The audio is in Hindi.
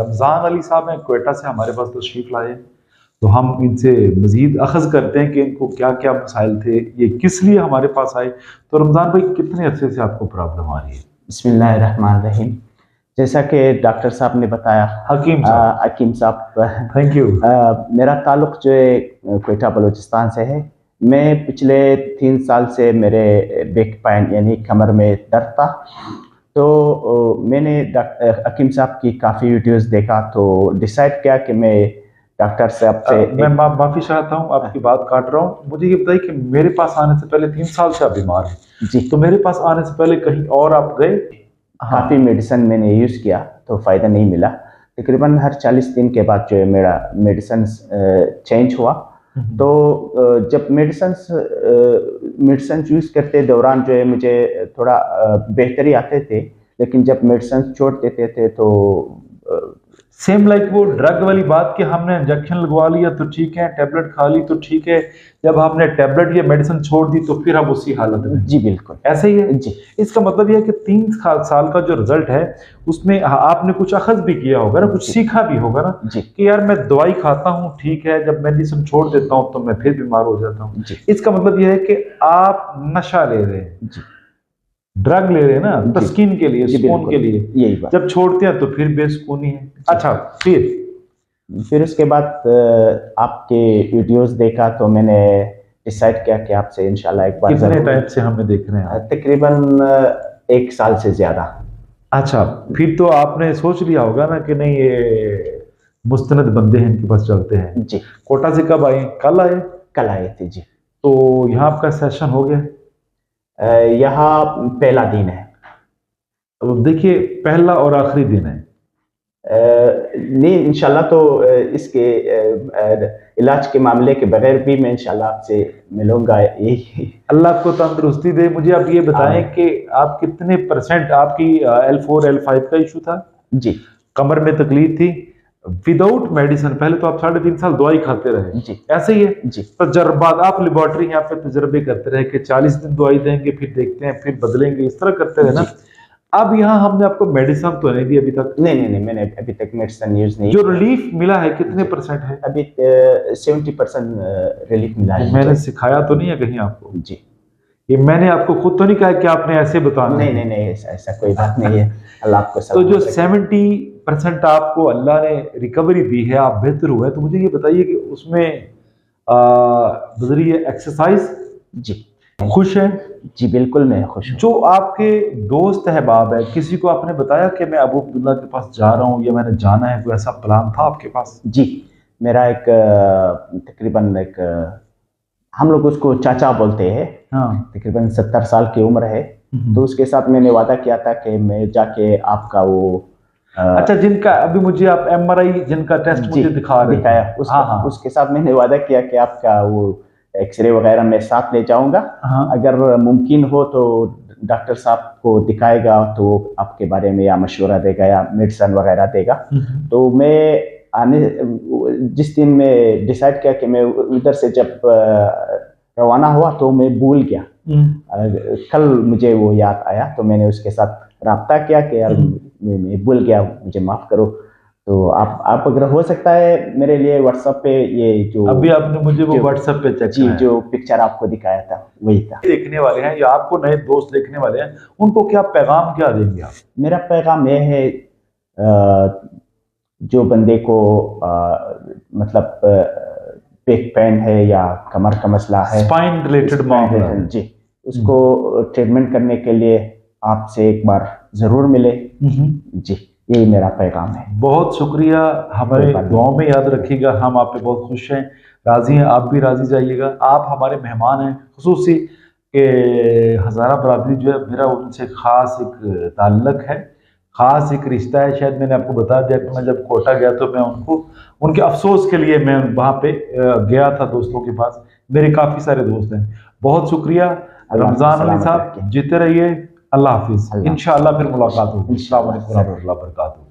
रमज़ान अली साहब हैं क्वेटा से, हमारे पास तशरीफ़ लाए, तो हम इनसे मज़ीद अखज़ करते हैं कि इनको क्या क्या मसाइल थे, ये किस लिए हमारे पास आए। तो रमज़ान भाई, कितने अरसे से आपको प्रॉब्लम आ रही है? बिस्मिल्लाहिर्रहमानिर्रहीम। जैसा कि डॉक्टर साहब ने बताया, हकीम साहब, थैंक यू। मेरा ताल्लुक़ जो है क्वेटा बलूचिस्तान से है। मैं पिछले 3 साल से मेरे बैक पेन यानी कमर में दर्द था, तो मैंने हकीम साहब की काफ़ी वीडियोस देखा, तो डिसाइड किया कि मैं डॉक्टर साहब से मैं माफ़ी चाहता हूँ, आपकी बात काट रहा हूँ। मुझे ये बताइए कि मेरे पास आने से पहले 3 साल से आप बीमार हैं जी, तो मेरे पास आने से पहले कहीं और आप गए? काफ़ी मेडिसिन मैंने यूज़ किया तो फ़ायदा नहीं मिला। तकरीबन हर 40 दिन के बाद जो है मेरा मेडिसिन चेंज हुआ। तो जब मेडिसिन यूज़ करते दौरान जो है मुझे थोड़ा बेहतरी आते थे, लेकिन जब मेडिसिन छोड़ देते थे तो सेम लाइक वो ड्रग वाली बात कि हमने इंजेक्शन लगवा लिया तो ठीक है, टैबलेट खा ली तो ठीक है, जब हमने टैबलेट या मेडिसिन छोड़ दी तो फिर हम उसी हालत में। जी बिल्कुल ऐसे ही है जी। इसका मतलब यह है कि 3 साल का जो रिजल्ट है उसमें आपने कुछ अखज़ भी किया होगा ना, कुछ सीखा भी होगा ना जी। कि यार मैं दवाई खाता हूँ ठीक है, जब मेडिसिन छोड़ देता हूँ तो मैं फिर बीमार हो जाता हूँ। इसका मतलब यह है कि आप नशा ले रहे हैं, ड्रग ले रहे हैं ना, तस्कीन के लिए, सुकून के लिए। यही बात। जब छोड़ते हैं तो फिर बेसुकूनी है। अच्छा, फिर उसके बाद आपके वीडियोस देखा तो मैंने डिसाइड किया कि आपसे इंशाल्लाह एक बार। कितने टाइम से हमें देख रहे हैं? तकरीबन 1 साल से ज़्यादा। अच्छा, फिर तो आपने सोच लिया होगा ना कि नहीं ये मुस्तनद बंदे हैं, इनके पास चलते हैं। जी। कोटा से कब आए? कल आए? कल आए थे जी। तो यहाँ आपका सेशन हो गया? यहाँ पहला दिन है। तो देखिए, पहला और आखिरी दिन है। नहीं, इंशाल्लाह तो इसके इलाज के मामले के बगैर भी मैं इंशाल्लाह आपसे मिलूंगा। यही अल्लाह आपको तंदुरुस्ती दे। मुझे आप ये बताएं कि आप कितने परसेंट आपकी L4 L5 का इशू था? जी। कमर में तकलीफ थी विदाउट मेडिसिन। पहले तो आप 3.5 साल दवाई खाते रहे जी। ऐसे ही है जी। तजर्बात, आप लेबोरेटरी यहाँ पे तजर्बे करते रहे कि 40 दिन दवाई देंगे, फिर देखते हैं, फिर बदलेंगे, इस तरह करते रहे ना। अब यहाँ हमने आपको मेडिसिन तो नहीं दी अभी तक? नहीं, मैंने अभी तक मेडिसिन यूज नहीं। जो रिलीफ मिला है कितने परसेंट है? अभी 70% रिलीफ मिला है। मैंने सिखाया तो नहीं है कहीं आपको? जी। ये मैंने आपको खुद तो नहीं कहा कि आपने ऐसे बताना? नहीं, ऐसा कोई बात नहीं है। अल्लाह आपको सब। तो जो 70% आपको अल्लाह ने रिकवरी दी है, आप बेहतर हुए, तो मुझे ये बताइए कि उसमें बजरिए एक्सरसाइज जी खुश है? जी बिल्कुल मैं खुश हूँ। जो आपके दोस्त अहबाब है, किसी को आपने बताया कि मैं अबू अब्दुल्ला के पास जा रहा हूँ या मैंने जाना है, कोई ऐसा प्लान था आपके पास? जी, मेरा एक तकरीबन हम लोग उसको चाचा बोलते हैं। हाँ। तकरीबन 70 साल की उम्र है। तो उसके साथ मैंने वादा किया था कि मैं जाके आपका वो अच्छा, जिनका अभी मुझे आप MRI जिनका टेस्ट मुझे दिखा रहे दिखाया, उसके साथ मैंने वादा किया कि आपका वो एक्सरे वगैरह मैं साथ ले जाऊंगा। अगर मुमकिन हो तो डॉक्टर साहब को दिखाएगा तो आपके बारे में या मशवरा देगा या मेडिसिन वगैरह देगा। तो मैं जिस दिन मैं डिसाइड किया कि मैं उधर से जब रवाना हुआ तो मैं भूल गया। कल मुझे वो याद आया तो मैंने उसके साथ राब्ता किया कि यार मैं भूल गया, मुझे माफ़ करो। तो आप अगर हो सकता है मेरे लिए व्हाट्सएप पे ये जो अभी आपने मुझे वो व्हाट्सएप पे चेक जी जो पिक्चर आपको दिखाया था वही था। देखने वाले हैं या आपको नए दोस्त देखने वाले हैं, उनको क्या पैगाम क्या देंगे आप? मेरा पैगाम यह है, जो बंदे को मतलब बैक पेन है या कमर का मसला है, स्पाइन रिलेटेड मामला जी, उसको ट्रीटमेंट करने के लिए आपसे एक बार जरूर मिले। जी, यही मेरा पैगाम है। बहुत शुक्रिया, हमारे दुआओं में याद रखिएगा। हम आप पे बहुत खुश हैं, राजी हैं, आप भी राजी जाइएगा। आप हमारे मेहमान हैं, खुसूसी के हज़ारा बरादरी जो है मेरा उनसे ख़ास एक ताल्लुक़ है, ख़ास एक रिश्ता है। शायद मैंने आपको बता दिया कि मैं जब कोटा गया तो मैं उनको उनके अफसोस के लिए मैं वहाँ पे गया था दोस्तों के पास। मेरे काफ़ी सारे दोस्त हैं। बहुत शुक्रिया रमज़ान अली साहब, जीते रहिए। अल्लाह हाफिज़। इंशाअल्लाह फिर मुलाकात होगी। अस्सलाम वालेकुम व रहमतुल्लाहि व बरकातहू।